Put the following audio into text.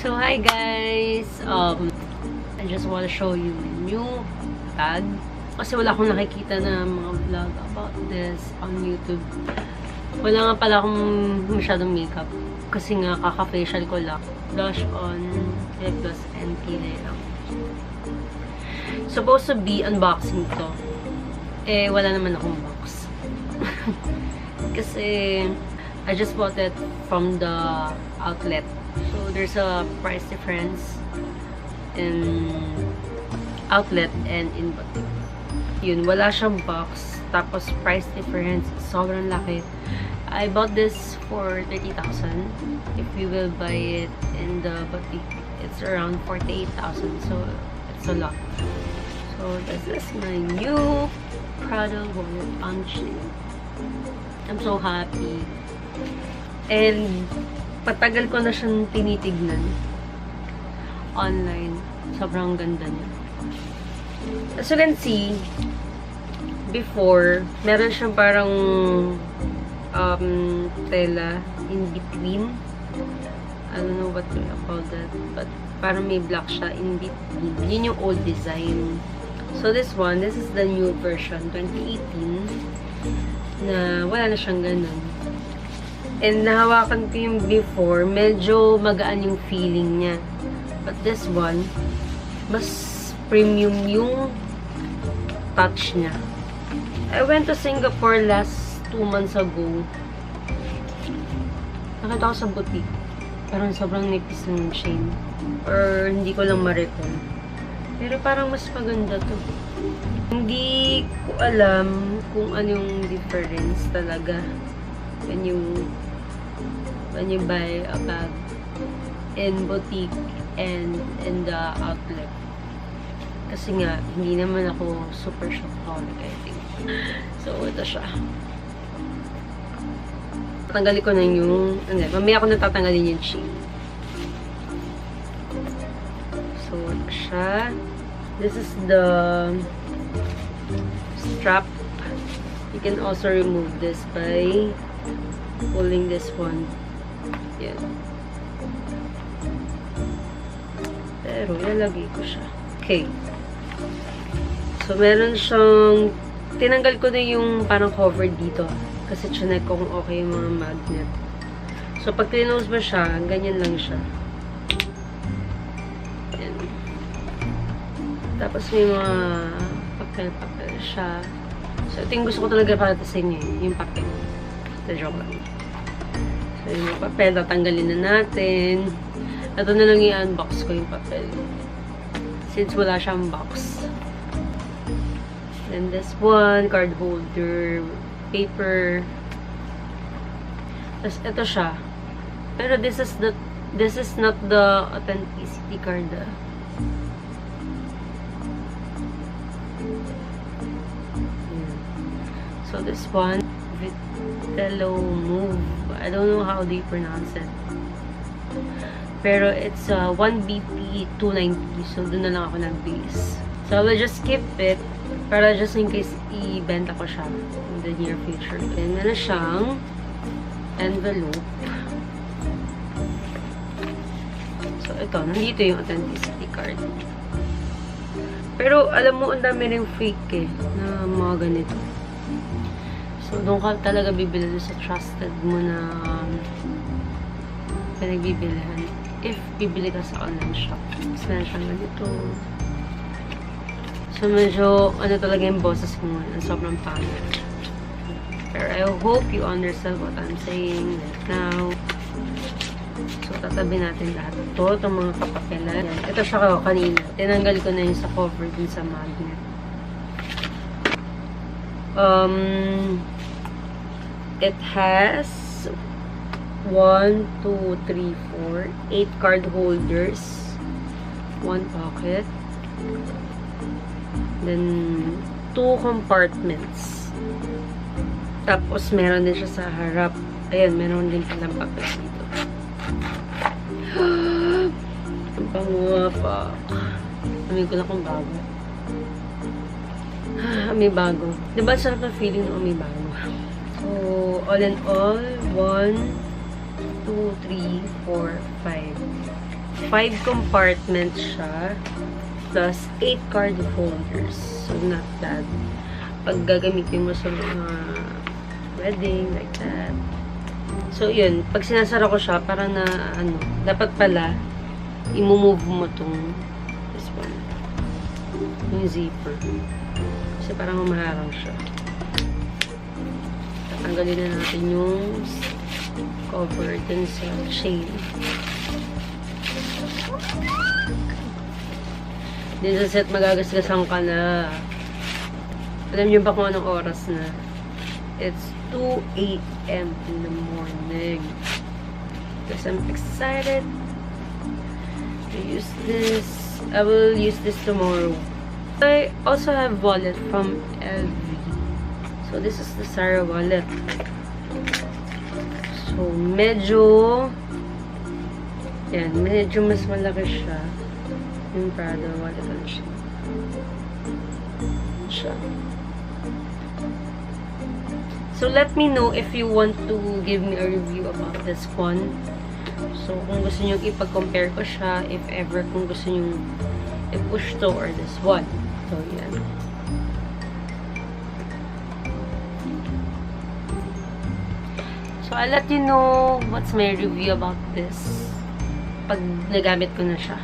So, hi guys! I just want to show you my new bag. Kasi wala akong nakikita na mga vlog about this on YouTube. Wala nga pala akong masyadong makeup. Kasi nga, kaka-facial ko lang. Blush on, lip gloss, and kilay lang. Supposed to be unboxing to. Eh, wala naman akong box. Kasi, I just bought it from the outlet. So, there's a price difference in outlet and in boutique. Yun, wala siyang box. Tapos, price difference, sobrang laki. I bought this for 30,000. If you will buy it in the boutique, it's around 48,000. So, it's a lot. So, this is my new Prada wallet unchain. I'm so happy. And, patagal ko na siyang tinitignan online. Sobrang ganda niya. As you can see, before, meron siyang parang tela in between. I don't know what to call that, but parang may black siya in between. Yun yung old design. So this is the new version, 2018, na wala na siyang ganun. And nahawakan ko yung before, medyo magaan yung feeling niya. But this one, mas premium yung touch niya. I went to Singapore last 2 months ago. Nakita ko sa boutique. Parang sobrang nipis ng chain. Or hindi ko lang ma-recall. Pero parang mas maganda to. Hindi ko alam kung anong difference talaga when you buy a bag in boutique and in the outlet. Kasi nga, hindi naman ako super shopaholic, I think. So, ito siya. Tatanggalin ko na yung, mamaya ko na tatanggalin yung chain. So, ito siya. This is the strap. You can also remove this by pulling this one. Yan. Pero, ilalagay ko siya. Okay. So, meron siyang, tinanggal ko na yung parang cover dito. Kasi chinek ko kung okay yung mga magnet. So, pag close mo siya, ganyan lang siya. Yan. Tapos, may mga papel siya. So, ito yung gusto ko talaga para sa inyo, yung papel. Joke lang. So, yung mga papel, tatanggalin na natin. Ito na lang i-unbox ko yung papel. Since wala siyang box. Then this one, card holder, paper. Tapos ito siya. Pero this is not the authenticity card. So this one, Vitello Move. I don't know how they pronounce it. Pero it's 1BP 290. So, doon na lang ako nag-base. So, I will just skip it para just in case i-benta ko siya in the near future. And meron siyang envelope. So, ito. Nandito yung authenticity card. Pero, alam mo, ang dami rin fake na mga ganito. So, doon ka talaga bibili sa trusted mo na pinagbibilihan. If bibili ka sa online shop. Mas meron siyang ganito. So, medyo, talaga yung boses ko ngayon. Sobrang pangit. Pero I hope you understand what I'm saying right now. So, tatabi natin lahat ito. Itong mga kapapelan. Ito siya kanina. Tinanggal ko na yung sa cover din sa magnet. It has 1, 2, 3, 4, 8 card holders, 1 pocket, then 2 compartments. Tapos meron din siya sa harap. Ayan, meron din palang papel dito. Ang panguha pa. Amin ko na kung bago. May bago. Diba sarap na feeling na may bago? So, all in all, 1, 2, 3, 4, 5. 5 compartments siya. Plus 8 card holders. So, not bad. Pag gagamitin mo sa mga wedding, like that. So, yun. Pag sinasara ko siya, para na, ano, dapat pala, i-move mo tong this one. Yung zipper. Kasi parang humaharang siya. Tatanggalin na natin yung cover dun sa chain. Din sa set, magagasgasan ka na. Alam niyo ba kung anong oras na? It's 2 a.m. in the morning. Because I'm excited to use this. I will use this tomorrow. I also have wallet from LV. So, this is the Sarah wallet. So, medyo mas malaki siya. Yung Prada wallet siya. So, let me know if you want to give me a review about this one. So, kung gusto nyo ipag-compare ko siya, if ever kung gusto nyo i-push to or this one. So, yan. So, I'll let you know what's my review about this pag nagamit ko na siya.